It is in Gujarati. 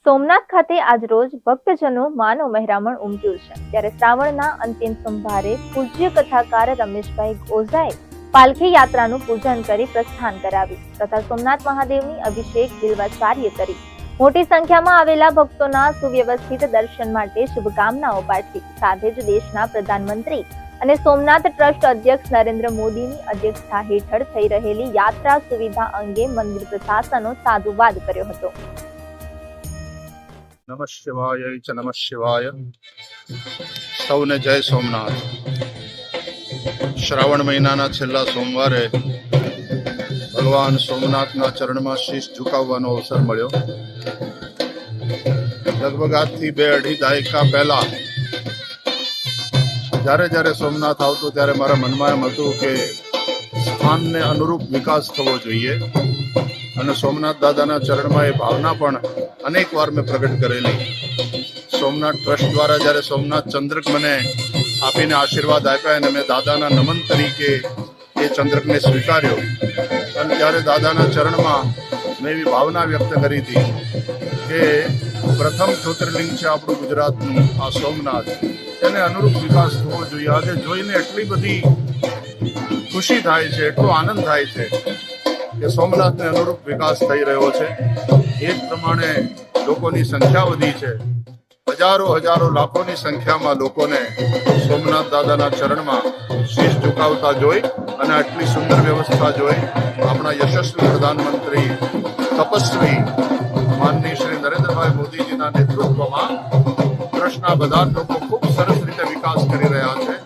સોમનાથ ખાતે આજરોજ ભક્તજનો માનવ મહેરામણ ઉમટ્યું છે ત્યારે શ્રાવણના અંતિમ સોમવારે પૂજ્ય કથાકાર રમેશભાઈ ઓઝાએ પાલખી યાત્રાનું પૂજન કરી પ્રસ્થાન કરાવ્યું તથા સોમનાથ મહાદેવની અભિષેક બિલ્વાચાર્ય કરી મોટી સંખ્યામાં આવેલા ભક્તોના સુવ્યવસ્થિત દર્શન માટે શુભકામનાઓ પાઠવી સાથે જ દેશના પ્રધાનમંત્રી અને સોમનાથ ટ્રસ્ટ અધ્યક્ષ નરેન્દ્ર મોદીની અધ્યક્ષતા હેઠળ થઈ રહેલી યાત્રા સુવિધા અંગે મંદિર પ્રશાસનનો સાધુવાદ કર્યો હતો। નમઃ શિવાય ચ નમઃ શિવાય। સૌને જય સોમનાથ। શ્રાવણ મહિનાના છેલ્લા સોમવારે ભગવાન સોમનાથના ચરણમાં શીશ ઝુકાવવાનો અવસર મળ્યો। લગભગ આજથી 2-2.5 દાયકા પહેલા જ્યારે સોમનાથ આવતું ત્યારે મારા મનમાં એમ હતું કે સ્થાનને અનુરૂપ વિકાસ થવો જોઈએ અને સોમનાથ દાદાના ચરણમાં એ ભાવના પણ અનેક વાર મેં પ્રગટ કરેલી। સોમનાથ ટ્રસ્ટ દ્વારા જ્યારે સોમનાથ ચંદ્રક મને આપીને આશીર્વાદ આપ્યા અને મેં દાદાના નમન તરીકે એ ચંદ્રકને સ્વીકાર્યો અને ત્યારે દાદાના ચરણમાં મેં એવી ભાવના વ્યક્ત કરી હતી કે પ્રથમ જ્યોતિર્લિંગ છે આપણું ગુજરાતનું આ સોમનાથ, એને અનુરૂપ વિકાસ થવો જોઈએ। આજે જોઈને એટલી બધી ખુશી થાય છે, એટલો આનંદ થાય છે કે સોમનાથને અનુરૂપ વિકાસ થઈ રહ્યો છે। એ જ પ્રમાણે લોકોની સંખ્યા વધી છે। હજારો લાખોની સંખ્યામાં લોકોને સોમનાથ દાદાના ચરણમાં શીશ ઝુકાવતા જોઈ અને આટલી સુંદર વ્યવસ્થા જોઈ આપણા યશસ્વી પ્રધાનમંત્રી તપસ્વી માનનીય શ્રી નરેન્દ્રભાઈ મોદીજીના નેતૃત્વમાં ટ્રસ્ટના બધા લોકો ખૂબ સરસ રીતે વિકાસ કરી રહ્યા છે।